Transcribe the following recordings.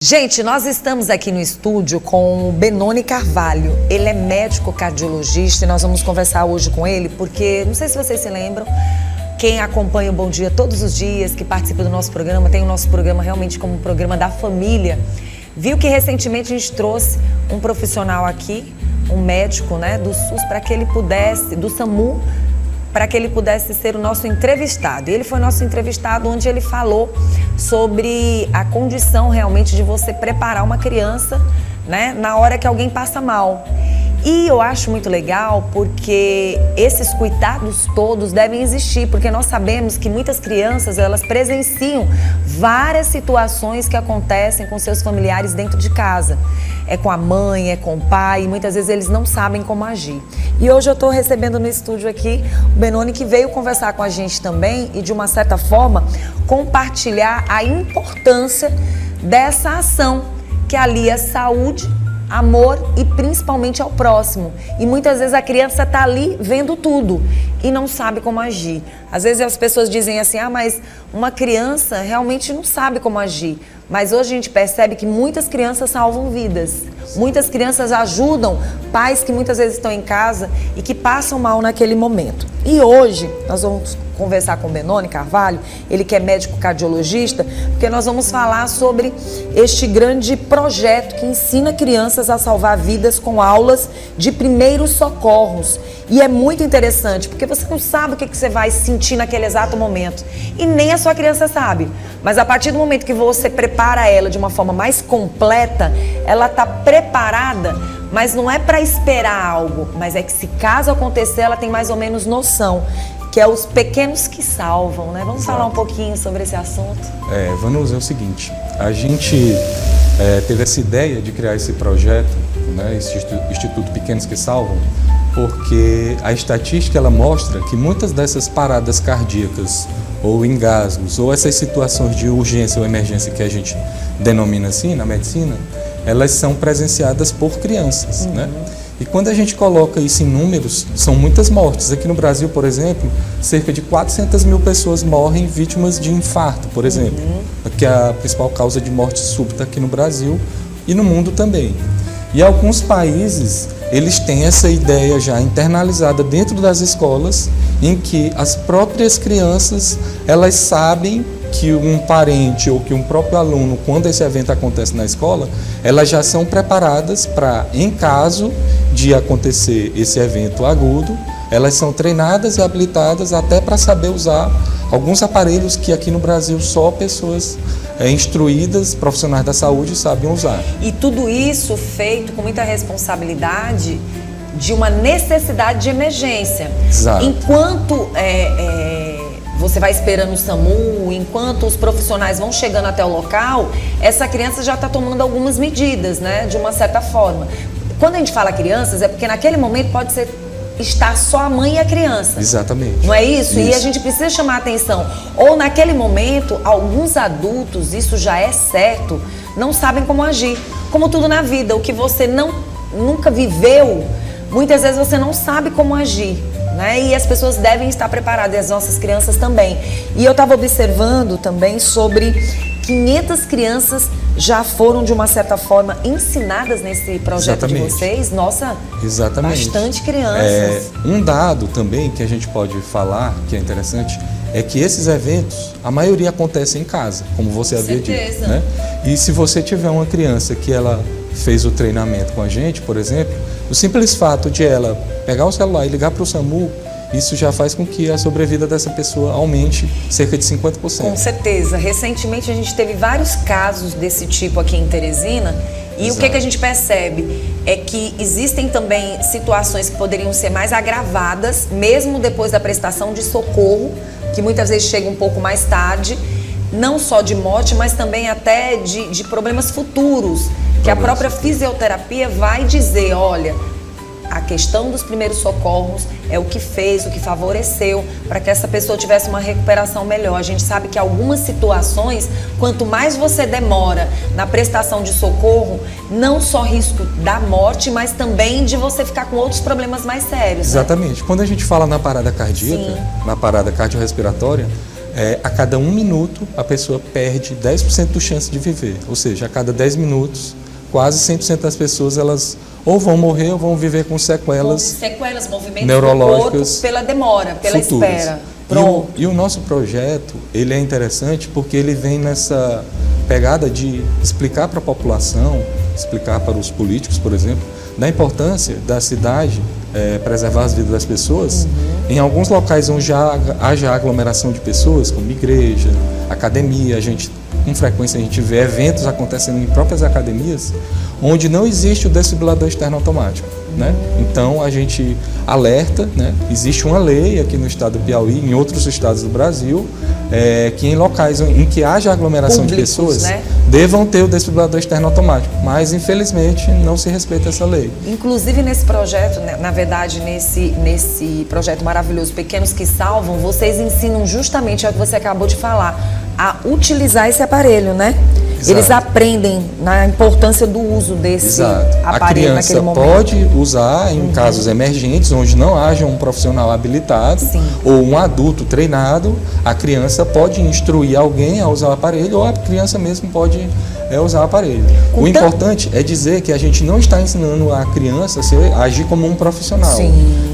Gente, nós estamos aqui no estúdio com o Benoni Carvalho. Ele é médico cardiologista e nós vamos conversar hoje com ele porque, não sei se vocês se lembram, quem acompanha o Bom Dia todos os dias, que participa do nosso programa, tem o nosso programa realmente como um programa da família, viu que recentemente a gente trouxe um profissional aqui, um médico, né, do SUS, para que ele pudesse, do SAMU, para que ele pudesse ser o nosso entrevistado. E ele foi nosso entrevistado, onde ele falou sobre a condição realmente de você preparar uma criança, né, na hora que alguém passa mal. E eu acho muito legal porque esses cuidados todos devem existir, porque nós sabemos que muitas crianças, elas presenciam várias situações que acontecem com seus familiares dentro de casa. É com a mãe, é com o pai, e muitas vezes eles não sabem como agir. E hoje eu estou recebendo no estúdio aqui o Benoni, que veio conversar com a gente também e, de uma certa forma, compartilhar a importância dessa ação que alia saúde, amor e principalmente ao próximo. E muitas vezes a criança está ali vendo tudo e não sabe como agir. Às vezes as pessoas dizem assim, mas uma criança realmente não sabe como agir. Mas hoje a gente percebe que muitas crianças salvam vidas. Muitas crianças ajudam pais que muitas vezes estão em casa e que passam mal naquele momento. E hoje nós vamos conversar com o Benoni Carvalho, ele que é médico cardiologista, porque nós vamos falar sobre este grande projeto que ensina crianças a salvar vidas com aulas de primeiros socorros. E é muito interessante, porque você não sabe o que você vai sentir naquele exato momento. E nem a sua criança sabe. Mas a partir do momento que você prepara ela de uma forma mais completa, ela está preparada, mas não é para esperar algo, mas é que se caso acontecer, ela tem mais ou menos noção, que é os pequenos que salvam, né? Vamos falar um pouquinho sobre esse assunto? Vanusa, é o seguinte, a gente teve essa ideia de criar esse projeto, né, esse Instituto Pequenos que Salvam, porque a estatística ela mostra que muitas dessas paradas cardíacas ou engasgos ou essas situações de urgência ou emergência que a gente denomina assim na medicina, elas são presenciadas por crianças, né? E quando a gente coloca isso em números, são muitas mortes. Aqui no Brasil, por exemplo, cerca de 400 mil pessoas morrem vítimas de infarto, por exemplo, que é a principal causa de morte súbita aqui no Brasil e no mundo também. E alguns países, eles têm essa ideia já internalizada dentro das escolas, em que as próprias crianças, elas sabem que um parente ou que um próprio aluno, quando esse evento acontece na escola, elas já são preparadas para, em caso de acontecer esse evento agudo, elas são treinadas e habilitadas até para saber usar alguns aparelhos que aqui no Brasil só pessoas instruídas, profissionais da saúde, sabem usar. E tudo isso feito com muita responsabilidade de uma necessidade de emergência. Exato. Enquanto você vai esperando o SAMU, enquanto os profissionais vão chegando até o local, essa criança já está tomando algumas medidas, né, de uma certa forma. Quando a gente fala crianças, é porque naquele momento pode estar só a mãe e a criança. Exatamente. Não é isso? E a gente precisa chamar a atenção. Ou naquele momento, alguns adultos, isso já é certo, não sabem como agir. Como tudo na vida, o que você nunca viveu, muitas vezes você não sabe como agir, né? E as pessoas devem estar preparadas, e as nossas crianças também. E eu estava observando também sobre 500 crianças já foram, de uma certa forma, ensinadas nesse projeto. Exatamente. De vocês. Nossa, exatamente. Bastante crianças. Um dado também que a gente pode falar, que é interessante, é que esses eventos, a maioria acontece em casa, como você havia dito, né? E se você tiver uma criança que ela fez o treinamento com a gente, por exemplo, o simples fato de ela pegar o celular e ligar para o SAMU, isso já faz com que a sobrevida dessa pessoa aumente cerca de 50%. Com certeza. Recentemente a gente teve vários casos desse tipo aqui em Teresina. E exato. O que a gente percebe é que existem também situações que poderiam ser mais agravadas, mesmo depois da prestação de socorro, que muitas vezes chega um pouco mais tarde, não só de morte, mas também até de problemas futuros, que a própria fisioterapia vai dizer, olha, a questão dos primeiros socorros é o que fez, o que favoreceu para que essa pessoa tivesse uma recuperação melhor. A gente sabe que algumas situações, quanto mais você demora na prestação de socorro, não só risco da morte, mas também de você ficar com outros problemas mais sérios. Exatamente. Né? Quando a gente fala na parada cardíaca, na parada cardiorrespiratória, a cada 1 minuto a pessoa perde 10% do chance de viver. Ou seja, a cada 10 minutos, quase 100% das pessoas elas ou vão morrer ou vão viver com sequelas, movimentos neurológicas do corpo pela demora, pela futuras. espera. Pronto. E o nosso projeto, ele é interessante porque ele vem nessa pegada de explicar para a população, explicar para os políticos, por exemplo, da importância da cidade preservar as vidas das pessoas. Em alguns locais onde haja aglomeração de pessoas, como igreja, academia, com frequência a gente vê eventos acontecendo em próprias academias, onde não existe o desfibrilador externo automático, né? Então a gente alerta, né? Existe uma lei aqui no estado do Piauí, em outros estados do Brasil, que em locais em que haja aglomeração de pessoas, né, devam ter o desfibrilador externo automático, mas infelizmente não se respeita essa lei. Inclusive nesse projeto, na verdade nesse projeto maravilhoso Pequenos que Salvam, vocês ensinam justamente o que você acabou de falar, a utilizar esse aparelho, né? Exato. Eles aprendem na importância do uso desse aparelho naquele momento. A criança pode usar em casos emergentes, onde não haja um profissional habilitado ou um adulto treinado, a criança pode instruir alguém a usar o aparelho ou a criança mesmo pode usar o aparelho. O importante é dizer que a gente não está ensinando a criança a agir como um profissional.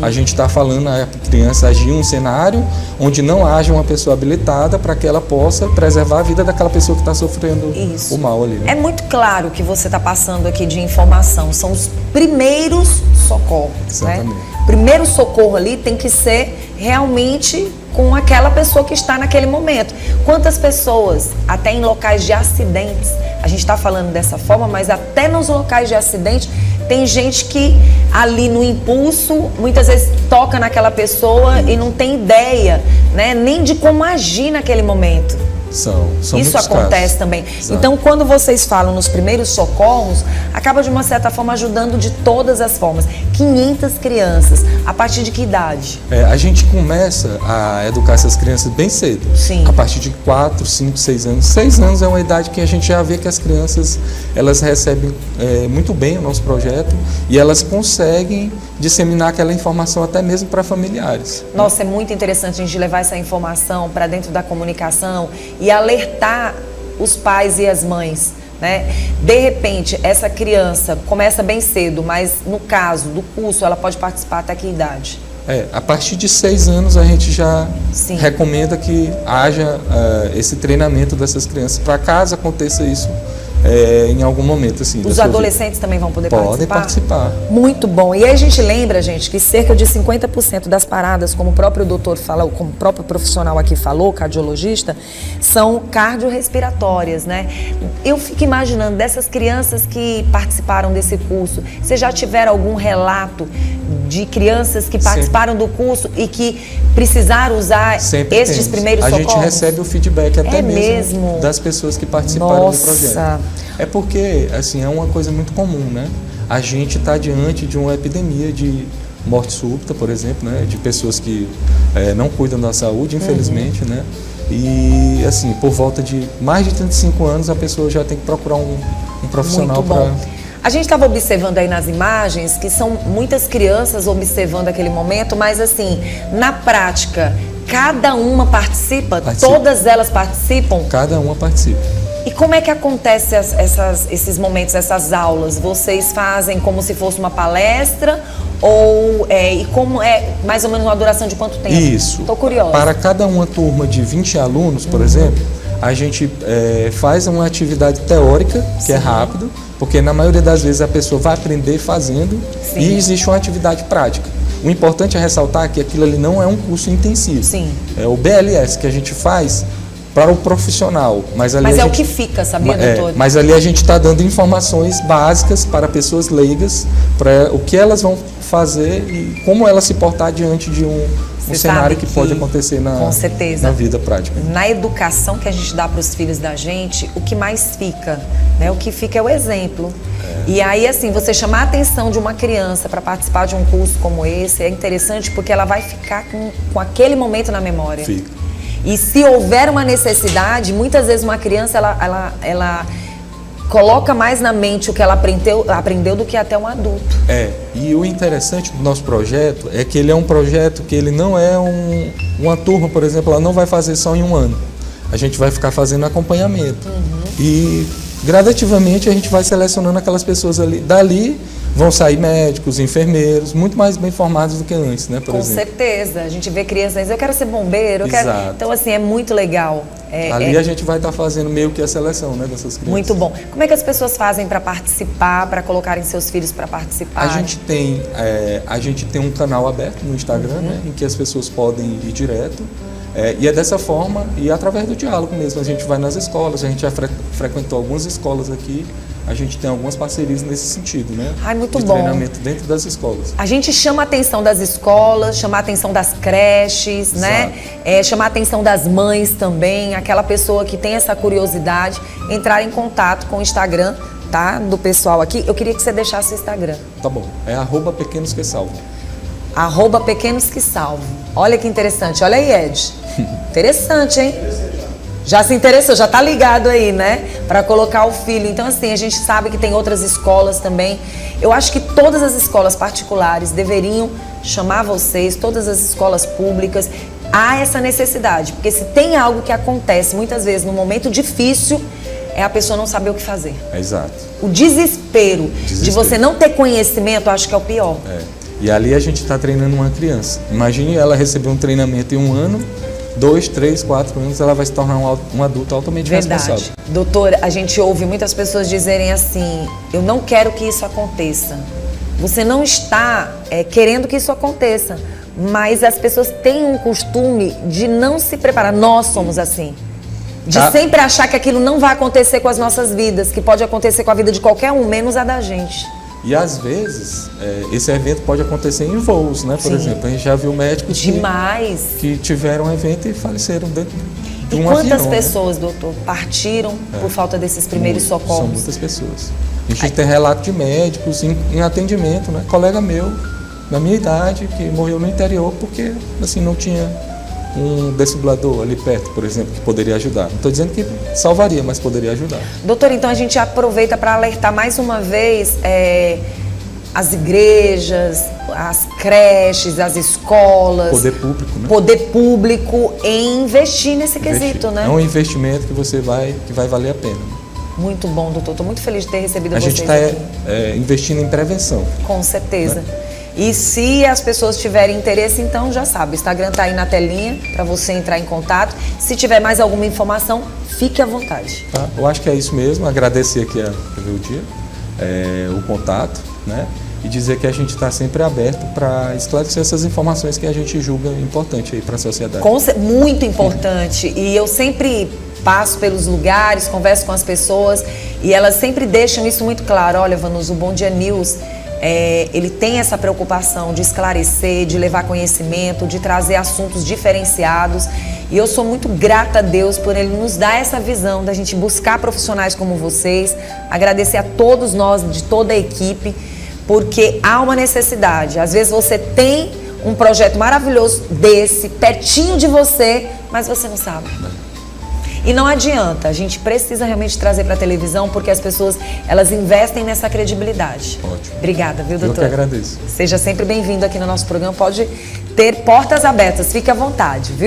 A gente está falando a criança agir em um cenário onde não haja uma pessoa habilitada para que ela possa preservar a vida daquela pessoa que está sofrendo o mal ali. Né? É muito claro que você está passando aqui de informação, são os primeiros socorros. Exatamente. Né? Primeiro socorro ali tem que ser realmente com aquela pessoa que está naquele momento. Quantas pessoas, até em locais de acidentes, a gente está falando dessa forma, mas até nos locais de acidente, tem gente que ali no impulso, muitas vezes toca naquela pessoa e não tem ideia, né, nem de como agir naquele momento. Isso acontece também. Exato. Então, quando vocês falam nos primeiros socorros, acaba de uma certa forma ajudando de todas as formas. 500 crianças, a partir de que idade? A gente começa a educar essas crianças bem cedo. A partir de 4, 5, 6 anos. 6 anos é uma idade que a gente já vê que as crianças elas recebem muito bem o nosso projeto e elas conseguem disseminar aquela informação até mesmo para familiares. Nossa, é muito interessante a gente levar essa informação para dentro da comunicação e alertar os pais e as mães, né? De repente, essa criança começa bem cedo, mas no caso do curso, ela pode participar até que idade? A partir de 6 anos a gente já recomenda que haja esse treinamento dessas crianças, para caso aconteça isso em algum momento. Assim, os adolescentes também vão poder participar? Podem participar. Muito bom. E aí a gente lembra, gente, que cerca de 50% das paradas, como o próprio doutor falou, como o próprio profissional aqui falou, cardiologista, são cardiorrespiratórias, né? Eu fico imaginando, dessas crianças que participaram desse curso, vocês já tiveram algum relato de crianças que participaram do curso e que precisaram usar estes primeiros socorros? A gente recebe o feedback até mesmo das pessoas que participaram do projeto. É porque, assim, é uma coisa muito comum, né? A gente está diante de uma epidemia de morte súbita, por exemplo, né? De pessoas que não cuidam da saúde, infelizmente, né? E, assim, por volta de mais de 35 anos, a pessoa já tem que procurar um profissional para... A gente estava observando aí nas imagens que são muitas crianças observando aquele momento, mas, assim, na prática, cada uma participa? Todas elas participam? Cada uma participa. E como é que acontece esses momentos, essas aulas? Vocês fazem como se fosse uma palestra e como é mais ou menos uma duração de quanto tempo? Isso. Estou curiosa. Para cada uma turma de 20 alunos, por exemplo, a gente faz uma atividade teórica, que é rápido, porque na maioria das vezes a pessoa vai aprender fazendo e existe uma atividade prática. O importante é ressaltar que aquilo ali não é um curso intensivo. É o BLS que a gente faz para o profissional. Mas é o que fica, sabia, doutor? Mas ali a gente está dando informações básicas para pessoas leigas, para o que elas vão fazer e como elas se portar diante de um cenário que pode acontecer na vida prática. Na educação que a gente dá para os filhos da gente, o que mais fica, né? O que fica é o exemplo. E aí, assim, você chamar a atenção de uma criança para participar de um curso como esse é interessante porque ela vai ficar com aquele momento na memória. Fica. E se houver uma necessidade, muitas vezes uma criança, ela coloca mais na mente o que ela aprendeu do que até um adulto. E o interessante do nosso projeto é que ele é um projeto que ele não é uma turma, por exemplo, ela não vai fazer só em um ano. A gente vai ficar fazendo acompanhamento. E gradativamente a gente vai selecionando aquelas pessoas ali. Dali vão sair médicos, enfermeiros, muito mais bem formados do que antes, né? Com certeza. A gente vê crianças dizendo, eu quero ser bombeiro, eu quero... Então, assim, é muito legal. Ali a gente vai estar fazendo meio que a seleção, né, dessas crianças. Muito bom. Como é que as pessoas fazem para participar, para colocarem seus filhos para participar? A gente tem um canal aberto no Instagram, né, em que as pessoas podem ir direto. E é dessa forma, e através do diálogo mesmo. A gente vai nas escolas, a gente já frequentou algumas escolas aqui. A gente tem algumas parcerias nesse sentido, né? Muito de bom. Treinamento dentro das escolas. A gente chama a atenção das escolas, chama a atenção das creches, né? Chama a atenção das mães também, aquela pessoa que tem essa curiosidade, entrar em contato com o Instagram, tá? Do pessoal aqui. Eu queria que você deixasse o Instagram. Tá bom. É @pequenosquesalvam. @pequenosquesalvam. Olha que interessante. Olha aí, Ed. Interessante, hein? Já se interessou, já tá ligado aí, né? Para colocar o filho. Então, assim, a gente sabe que tem outras escolas também. Eu acho que todas as escolas particulares deveriam chamar vocês, todas as escolas públicas. Há essa necessidade, porque se tem algo que acontece muitas vezes no momento difícil, é a pessoa não saber o que fazer. Exato. O desespero de você não ter conhecimento, eu acho que é o pior. E ali a gente está treinando uma criança. Imagine ela receber um treinamento em 1 ano, 2, 3, 4 anos, ela vai se tornar um adulto altamente responsável. Doutora, a gente ouve muitas pessoas dizerem assim, eu não quero que isso aconteça. Você não está querendo que isso aconteça, mas as pessoas têm um costume de não se preparar. Nós somos assim. De sempre achar que aquilo não vai acontecer com as nossas vidas, que pode acontecer com a vida de qualquer um, menos a da gente. E às vezes, esse evento pode acontecer em voos, né? Por exemplo, a gente já viu médicos que tiveram um evento e faleceram dentro de um avião. E quantas pessoas, doutor, partiram por falta desses primeiros socorros? São muitas pessoas. A gente tem relato de médicos em atendimento, né? Colega meu, da minha idade, que morreu no interior porque assim, não tinha um desfibrilador ali perto, por exemplo, que poderia ajudar. Não estou dizendo que salvaria, mas poderia ajudar. Doutor, então a gente aproveita para alertar mais uma vez as igrejas, as creches, as escolas. Poder público, né? Poder público em investir nesse quesito, né? É um investimento que vai valer a pena. Muito bom, doutor. Estou muito feliz de ter recebido vocês aqui. A gente está investindo em prevenção. Com certeza. Né? E se as pessoas tiverem interesse, então já sabe, o Instagram está aí na telinha para você entrar em contato. Se tiver mais alguma informação, fique à vontade. Tá, eu acho que é isso mesmo. Agradecer aqui a TV Dia, o contato, né? E dizer que a gente está sempre aberto para esclarecer essas informações que a gente julga importante aí para a sociedade. Muito importante. E eu sempre passo pelos lugares, converso com as pessoas e elas sempre deixam isso muito claro. Olha, Vanusa, o Bom Dia News... ele tem essa preocupação de esclarecer, de levar conhecimento, de trazer assuntos diferenciados. E eu sou muito grata a Deus por Ele nos dar essa visão da gente buscar profissionais como vocês. Agradecer a todos nós, de toda a equipe, porque há uma necessidade. Às vezes você tem um projeto maravilhoso desse, pertinho de você, mas você não sabe. E não adianta, a gente precisa realmente trazer para a televisão, porque as pessoas, elas investem nessa credibilidade. Ótimo. Obrigada, viu, doutor? Eu que agradeço. Seja sempre bem-vindo aqui no nosso programa, pode ter portas abertas, fique à vontade, viu?